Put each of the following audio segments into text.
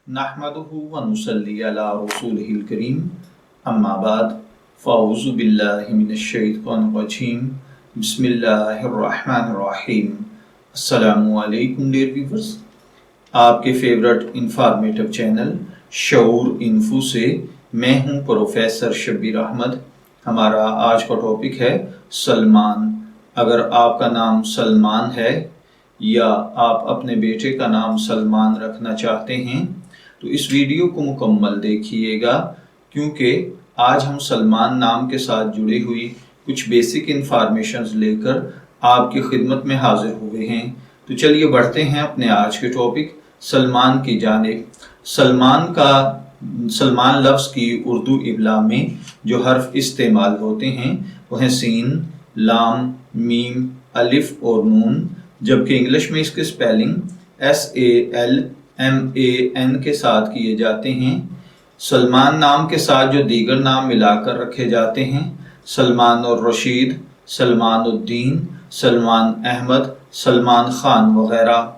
नहमदुहु व नुसल्ली अला रसूलिहिल करीम अम्मा बाद फ़अऊज़ु बिल्लाहि मिनश शैतानिर रजीम बिस्मिल्लाहिर रहमानिर रहीम। अस्सलामु अलैकुम डियर व्यूअर्स, आपके फेवरेट इंफॉर्मेटिव चैनल शऊर इन्फो से मैं हूं प्रोफेसर शब्बीर अहमद। हमारा आज का टॉपिक है सलमान। अगर आपका नाम सलमान है या आप अपने बेटे का नाम सलमान रखना चाहते हैं तो इस वीडियो को मुकम्मल देखिएगा, क्योंकि आज हम सलमान नाम के साथ जुड़ी हुई कुछ बेसिक इंफॉर्मेशंस लेकर आपकी खिदमत में हाजिर हुए हैं। तो चलिए बढ़ते हैं अपने आज के टॉपिक सलमान की जानिब। सलमान लफ्ज़ की उर्दू इबला में जो हर्फ इस्तेमाल होते हैं वह हैं सीन, लाम, मीम, अलिफ और नून, जबकि इंग्लिश में इसके स्पेलिंग SALMAN के साथ किए जाते हैं। सलमान नाम के साथ जो दीगर नाम मिलाकर रखे जाते हैं, सलमान और रशीद, सलमान उद्दीन, सलमान अहमद, सलमान खान वगैरह।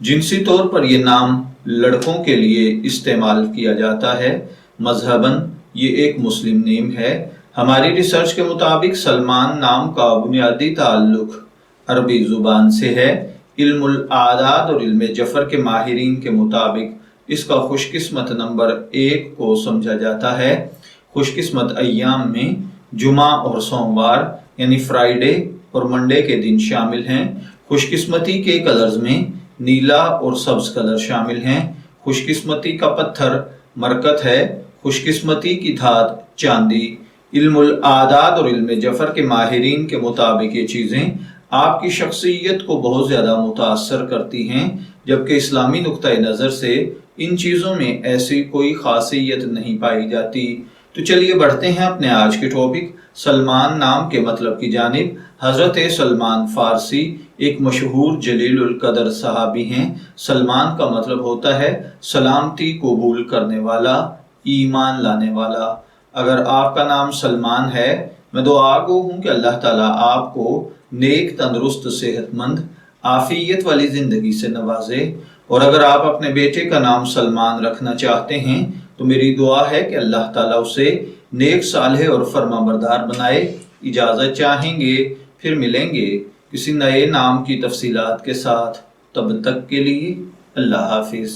जिनसी तौर पर ये नाम लड़कों के लिए इस्तेमाल किया जाता है। मजहबन ये एक मुस्लिम नेम है। हमारी रिसर्च के मुताबिक सलमान नाम का बुनियादी ताल्लुक अरबी ज़ुबान से है। इल्मुल आदाद और इल्म जफ़र के माहिरीन के मुताबिक इसका खुशकिस्मत नंबर 1 को समझा जाता है। खुशकिस्मत अय्याम में जुमा और सोमवार यानी फ्राइडे और मंडे के दिन शामिल हैं। खुशकिस्मती के कलर्स में नीला और सब्ज कलर शामिल हैं। खुशकिस्मती का पत्थर मरकत है। खुशकिस्मती की धात चांदी। इल्मुल आदाद और इल्म जफ़र के माहिरीन के मुताबिक ये चीज़ें आपकी शख्सियत को बहुत ज़्यादा मुतासर करती हैं, जबकि इस्लामी नुक्ता नज़र से इन चीज़ों में ऐसी कोई खासियत नहीं पाई जाती। तो चलिए बढ़ते हैं अपने आज के टॉपिक सलमान नाम के मतलब की जानिब। हज़रत सलमान फ़ारसी एक मशहूर जलीलुल कदर सहाबी हैं। सलमान का मतलब होता है सलामती कबूल करने वाला, ईमान लाने वाला। अगर आपका नाम सलमान है, मैं दुआ गो हूँ कि अल्लाह ताला आपको नेक, तंदुरुस्त, सेहतमंद, आफियत वाली ज़िंदगी से नवाजे। और अगर आप अपने बेटे का नाम सलमान रखना चाहते हैं तो मेरी दुआ है कि अल्लाह ताला उसे नेक, सालेह और फर्माबरदार बनाए। इजाज़त चाहेंगे, फिर मिलेंगे किसी नए नाम की तफसीलात के साथ। तब तक के लिए अल्लाह हाफिज़।